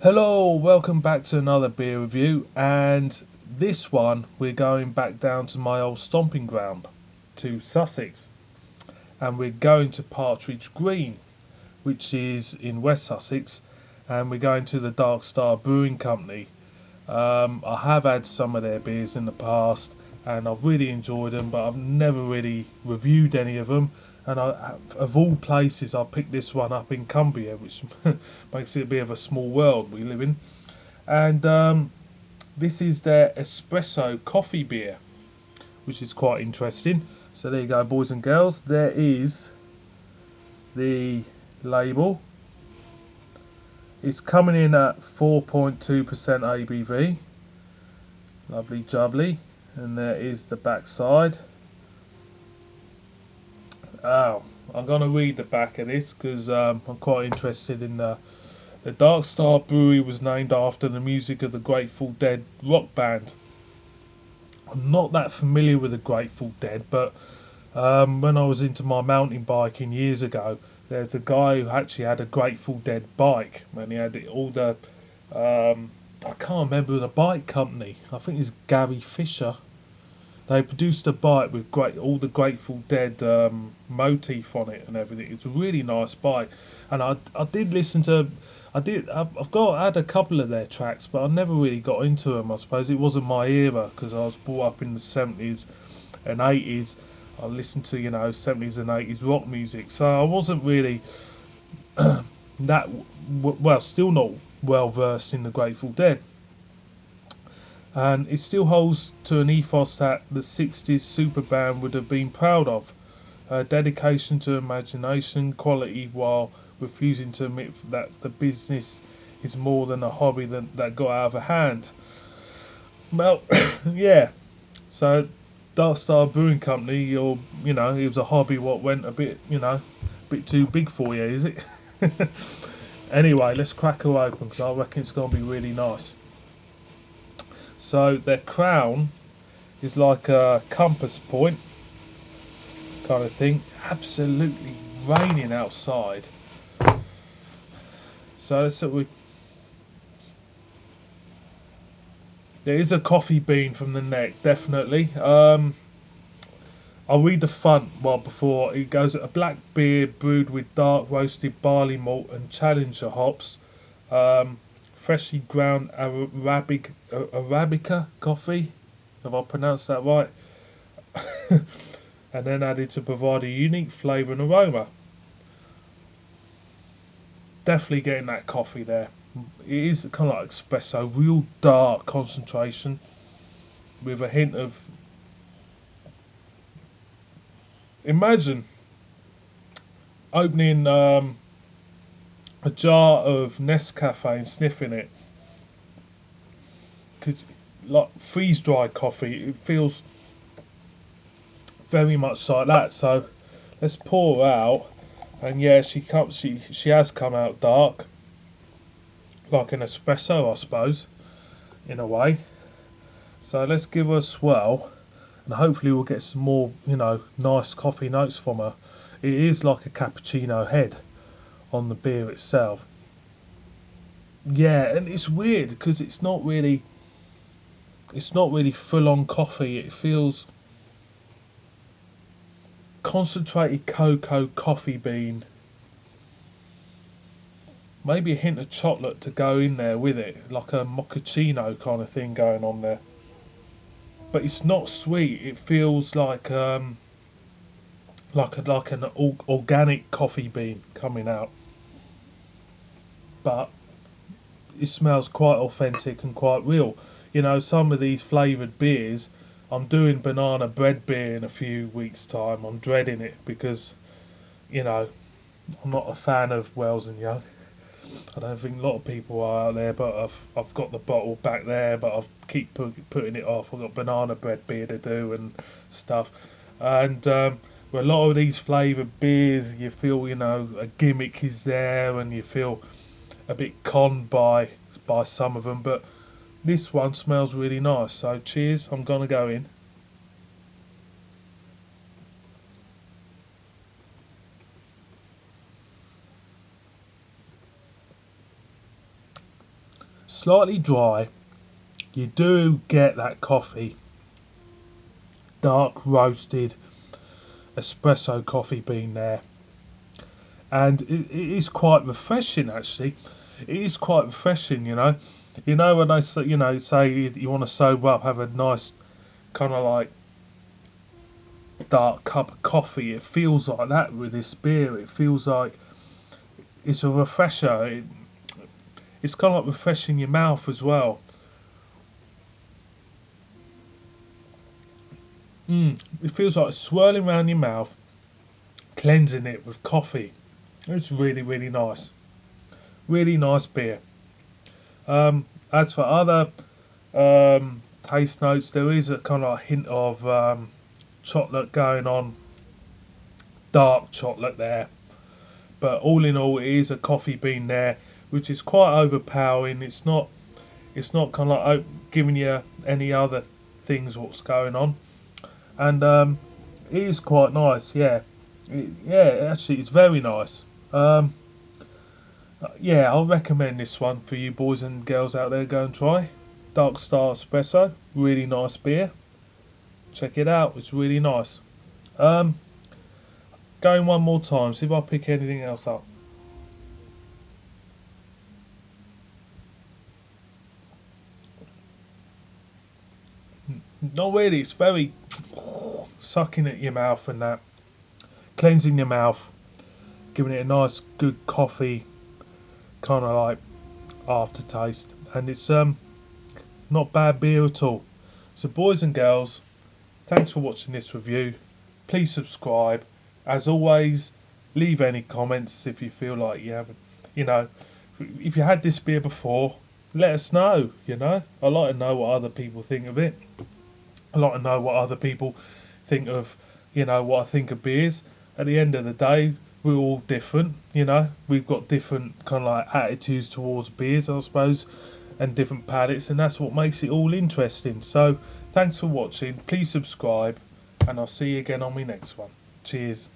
Hello, welcome back to another beer review, and this one we're going back down to my old stomping ground, to Sussex, and we're going to Partridge Green, which is in West Sussex, and we're going to the Dark Star Brewing Company. I have had some of their beers in the past, and I've really enjoyed them, but I've never really reviewed any of them. And of all places, I picked this one up in Cumbria, which makes it a bit of a small world we live in. And this is their espresso coffee beer, which is quite interesting. So there you go, boys and girls. There is the label. It's coming in at 4.2% ABV. Lovely jubbly. And there is the back side. Oh, I'm going to read the back of this because I'm quite interested in the Dark Star Brewery was named after the music of the Grateful Dead rock band. I'm not that familiar with the Grateful Dead, but when I was into my mountain biking years ago, there's a guy who actually had a Grateful Dead bike, and he had all the I can't remember the bike company. I think it's Gary Fisher. They produced a bike with all the Grateful Dead motif on it and everything. It's a really nice bike, and I did listen to. I've had a couple of their tracks, but I never really got into them. I suppose it wasn't my era because I was brought up in the 70s and 80s. I listened to 70s and 80s rock music, so I wasn't really well, still not well versed in the Grateful Dead. And it still holds to an ethos that the 60s super band would have been proud of. Dedication to imagination, quality, while refusing to admit that the business is more than a hobby that got out of hand. Well, yeah. So, Dark Star Brewing Company, it was a hobby what went a bit, a bit too big for you, is it? Anyway, let's crack her open because I reckon it's going to be really nice. So, their crown is like a compass point kind of thing. Absolutely raining outside. So there is a coffee bean from the neck, definitely. I'll read the front before it goes. A black beer brewed with dark roasted barley malt and Challenger hops, freshly ground Arabica coffee. Have I pronounced that right? And then added to provide a unique flavour and aroma. Definitely getting that coffee there. It is kind of like espresso, real dark concentration with a hint of. Imagine opening a jar of Nescafe and sniffing it, because like freeze dried coffee, it feels very much like that. So let's pour her out, and yeah, she has come out dark, like an espresso, I suppose, in a way. So let's give her a swirl, and hopefully we'll get some more, nice coffee notes from her. It is like a cappuccino head on the beer itself. Yeah, and it's weird because it's not really full on coffee. It feels concentrated cocoa coffee bean, maybe a hint of chocolate to go in there with it, like a mochaccino kind of thing going on there. But it's not sweet. It feels like an organic coffee bean coming out, but it smells quite authentic and quite real. Some of these flavoured beers, I'm doing banana bread beer in a few weeks' time. I'm dreading it because, you know, I'm not a fan of Wells and Young. I don't think a lot of people are out there, but I've got the bottle back there, but I keep putting it off. I've got banana bread beer to do and stuff, and with a lot of these flavoured beers, you feel a gimmick is there, and you feel a bit conned by some of them, but this one smells really nice. So cheers, I'm gonna go in. Slightly dry. You do get that coffee, dark roasted espresso coffee bean there, and it is quite refreshing actually. It is quite refreshing, you know. You know when I say, say you want to sober up, have a nice kind of like dark cup of coffee. It feels like that with this beer. It feels like it's a refresher. It's kind of like refreshing your mouth as well. It feels like swirling around your mouth, cleansing it with coffee. It's really, really nice. Really nice beer. As for other taste notes, there is a kind of hint of chocolate going on, dark chocolate there. But all in all, it is a coffee bean there, which is quite overpowering. It's not kind of like giving you any other things what's going on, and it is quite nice. Yeah, actually, it's very nice. Yeah, I'll recommend this one for you boys and girls out there. Go and try Dark Star Espresso. Really nice beer. Check it out. It's really nice. Going one more time. See if I pick anything else up. Not really. It's very sucking at your mouth and that, cleansing your mouth, giving it a nice, good coffee kind of like aftertaste, and it's not bad beer at all. So boys and girls, thanks for watching this review. Please subscribe. As always, leave any comments if you feel like you haven't, if you had this beer before, let us know. I like to know what other people think of it. I like to know what other people think of, what I think of beers. At the end of the day, we're all different, We've got different kind of like attitudes towards beers, I suppose, and different palates, and that's what makes it all interesting. So, thanks for watching. Please subscribe, and I'll see you again on my next one. Cheers.